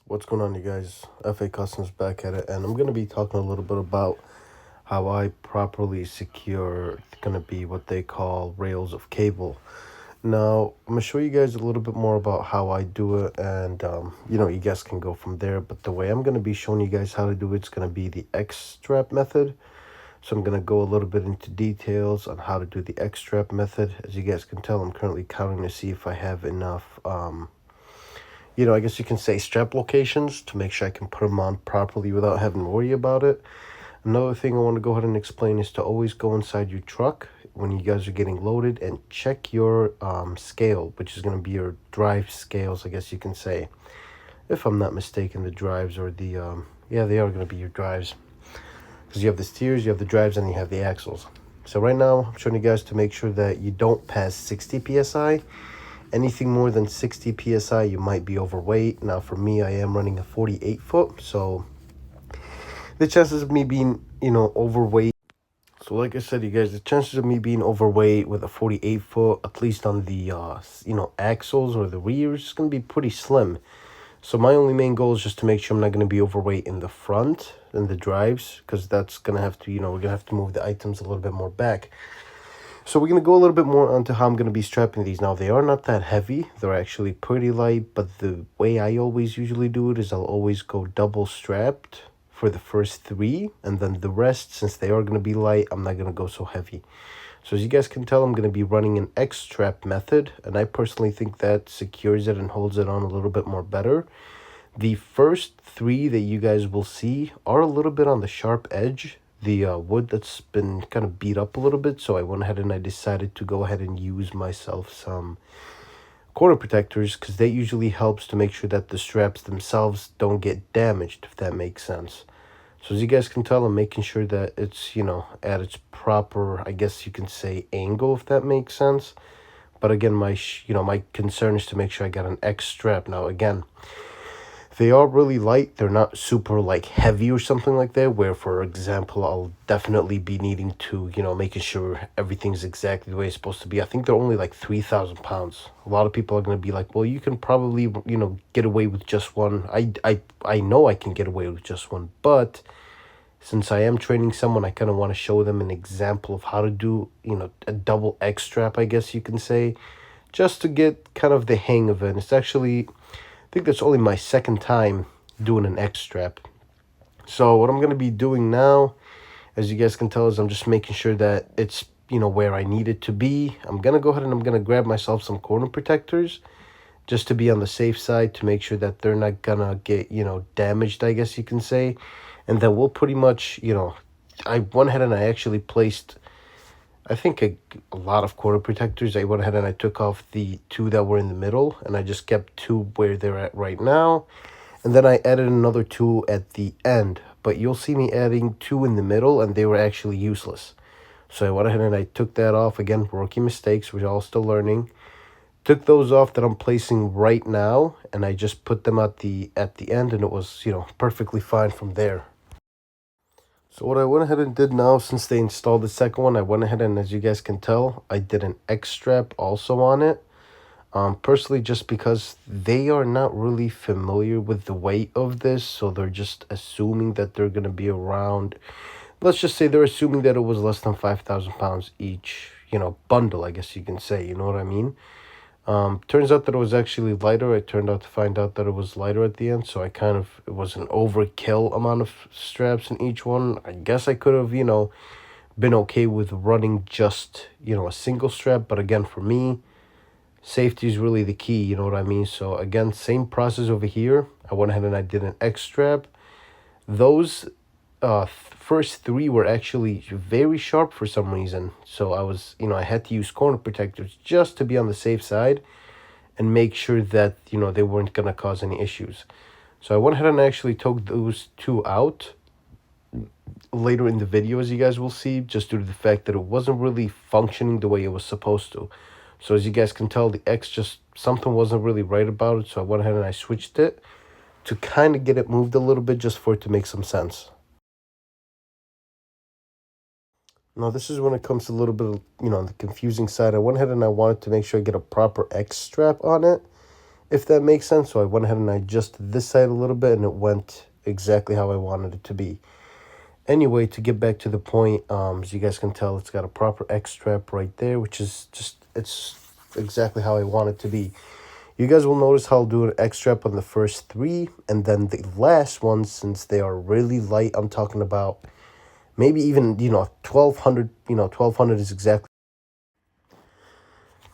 What's going on, you guys? FA Customs back at it, and I'm going to be talking a little bit about how I properly secure going to be what they call rails of cable. Now, I'm going to show you guys a little bit more about how I do it, and you guys can go from there. But the way I'm going to be showing you guys how to do it's going to be the X strap method. So I'm going to go a little bit into details on how to do the X strap method. As you guys can tell, I'm currently counting to see if I have enough I guess you can say strap locations to make sure I can put them on properly without having to worry about it. Another thing I want to go ahead and explain is to always go inside your truck when you guys are getting loaded and check your scale, which is going to be your drive scales, I guess you can say. If I'm not mistaken, the drives or the, they are going to be your drives. Because you have the steers, you have the drives, and you have the axles. So right now, I'm showing you guys to make sure that you don't pass 60 PSI. Anything more than 60 PSI, you might be overweight. Now, for me, I am running a 48 foot, so the chances of me being, overweight. So, like I said, you guys, the chances of me being overweight with a 48 foot, at least on the, axles or the rears, is going to be pretty slim. So, my only main goal is just to make sure I'm not going to be overweight in the front and the drives, because that's going to have to, we're going to have to move the items a little bit more back. So we're going to go a little bit more onto how I'm going to be strapping these. Now, they are not that heavy. They're actually pretty light, but the way I always usually do it is I'll always go double strapped for the first three, and then the rest, since they are going to be light, I'm not going to go so heavy. So as you guys can tell, I'm going to be running an X strap method, and I personally think that secures it and holds it on a little bit more better. The first three that you guys will see are a little bit on the sharp edge. The wood that's been kind of beat up a little bit, so I went ahead and I decided to go ahead and use myself some corner protectors, because that usually helps to make sure that the straps themselves don't get damaged, if that makes sense. So as you guys can tell, I'm making sure that it's, at its proper, I guess you can say, angle, if that makes sense. But again, my concern is to make sure I got an X strap. Now, again, they are really light. They're not super heavy or something like that, where, for example, I'll definitely be needing to, making sure everything's exactly the way it's supposed to be. I think they're only 3,000 pounds. A lot of people are going to be like, well, you can probably, get away with just one. I know I can get away with just one, but since I am training someone, I kind of want to show them an example of how to do, a double X strap, I guess you can say, just to get kind of the hang of it. It's actually, I think that's only my second time doing an X strap. So what I'm going to be doing now, as you guys can tell, is I'm just making sure that it's, where I need it to be. I'm going to go ahead and I'm going to grab myself some corner protectors just to be on the safe side, to make sure that they're not going to get, damaged, I guess you can say. And then we'll pretty much, I went ahead and I actually placed, I think, a lot of corner protectors. I went ahead and I took off the two that were in the middle, and I just kept two where they're at right now. And then I added another two at the end. But you'll see me adding two in the middle, and they were actually useless. So I went ahead and I took that off. Again, rookie mistakes, we're all still learning. Took those off that I'm placing right now, and I just put them at the end, and it was, perfectly fine from there. So what I went ahead and did now, since they installed the second one, I went ahead and, as you guys can tell, I did an X strap also on it. Personally, just because they are not really familiar with the weight of this, so they're just assuming that they're going to be around, let's just say they're assuming that it was less than 5,000 pounds each, bundle, I guess you can say, you know what I mean? Turns out that it was actually lighter. I turned out to find out that it was lighter at the end, so it was an overkill amount of straps in each one. I guess I could have, been okay with running just, a single strap, but again, for me, safety is really the key, you know what I mean? So again, same process over here. I went ahead and I did an X strap. Those first three were actually very sharp for some reason. So I was, I had to use corner protectors just to be on the safe side and make sure that, they weren't going to cause any issues. So I went ahead and actually took those two out later in the video, as you guys will see, just due to the fact that it wasn't really functioning the way it was supposed to. So as you guys can tell, the X, just something wasn't really right about it. So I went ahead and I switched it to kind of get it moved a little bit, just for it to make some sense. Now, this is when it comes to a little bit of, the confusing side. I went ahead and I wanted to make sure I get a proper X strap on it. if that makes sense. So I went ahead and I adjusted this side a little bit, and it went exactly how I wanted it to be. Anyway, to get back to the point, as you guys can tell, it's got a proper X strap right there, which is just, it's exactly how I want it to be. You guys will notice how I'll do an X strap on the first three, and then the last ones, since they are really light, I'm talking about maybe even, 1200, 1200 is exactly.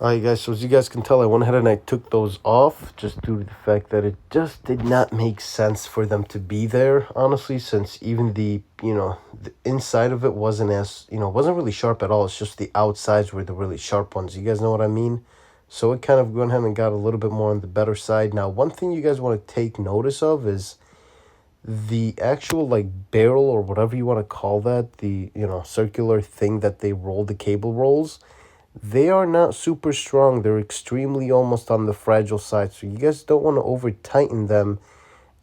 Alright guys, so as you guys can tell, I went ahead and I took those off just due to the fact that it just did not make sense for them to be there, honestly, since even the inside of it wasn't as, wasn't really sharp at all. It's just the outsides were the really sharp ones. You guys know what I mean? So it kind of went ahead and got a little bit more on the better side. Now, one thing you guys want to take notice of is the actual like barrel or whatever you want to call that, the, circular thing that they roll the cable rolls. They are not super strong. They're extremely almost on the fragile side. So you guys don't want to over tighten them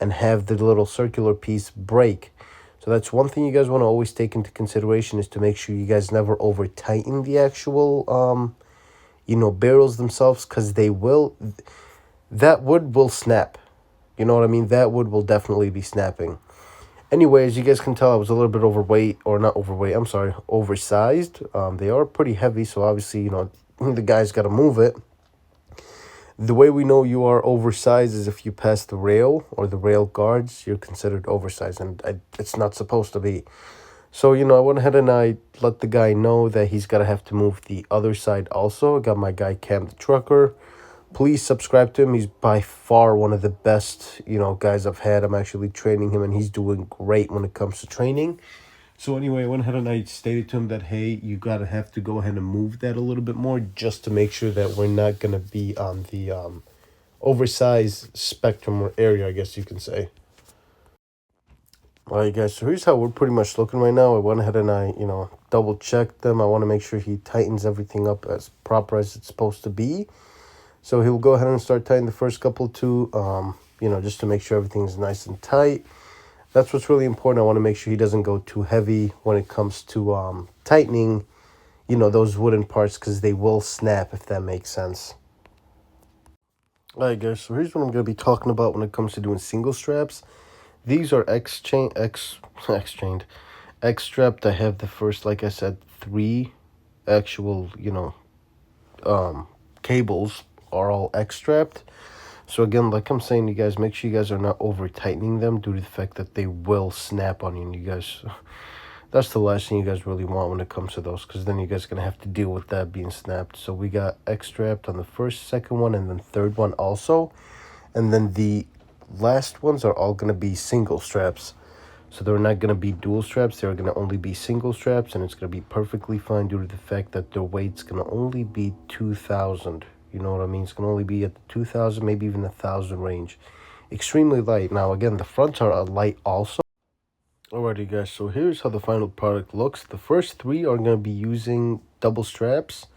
and have the little circular piece break. So that's one thing you guys want to always take into consideration, is to make sure you guys never over tighten the actual barrels themselves, because that wood will snap. You know what I mean? That wood will definitely be snapping. Anyway, as you guys can tell, I was a little bit overweight, or not overweight, I'm sorry, oversized. They are pretty heavy, so obviously, the guy's got to move it. The way we know you are oversized is if you pass the rail or the rail guards, you're considered oversized, and it's not supposed to be. So, I went ahead and I let the guy know that he's got to have to move the other side also. I got my guy Cam the Trucker. Please subscribe to him. He's by far one of the best, guys I've had. I'm actually training him, and he's doing great when it comes to training. So anyway, I went ahead and I stated to him that, hey, you gotta have to go ahead and move that a little bit more, just to make sure that we're not gonna be on the oversized spectrum or area, I guess you can say. All right, guys. So here's how we're pretty much looking right now. I went ahead and I, double checked them. I want to make sure he tightens everything up as proper as it's supposed to be. So he'll go ahead and start tightening the first couple too, just to make sure everything's nice and tight. That's what's really important. I want to make sure he doesn't go too heavy when it comes to tightening, those wooden parts, because they will snap, if that makes sense. All right, guys, so here's what I'm going to be talking about when it comes to doing single straps. These are X-strapped. I have the first, like I said, 3 actual, cables are all X-strapped. So again, like I'm saying, you guys, make sure you guys are not over tightening them due to the fact that they will snap on you. And you guys, that's the last thing you guys really want when it comes to those, because then you guys are going to have to deal with that being snapped. So we got X-strapped on the first, second one, and then third one also. And then the last ones are all going to be single straps. So they're not going to be dual straps. They're going to only be single straps, and it's going to be perfectly fine due to the fact that their weight's going to only be 2,000. You know what I mean? It's going to only be at the 2,000, maybe even 1,000 range. Extremely light. Now, again, the fronts are light also. Alrighty, guys. So here's how the final product looks. The first 3 are going to be using double straps.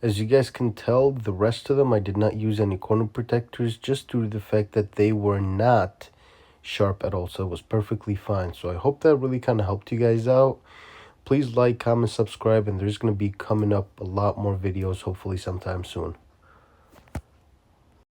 As you guys can tell, the rest of them, I did not use any corner protectors, just due to the fact that they were not sharp at all. So it was perfectly fine. So I hope that really kind of helped you guys out. Please like, comment, subscribe, and there's going to be coming up a lot more videos, hopefully sometime soon.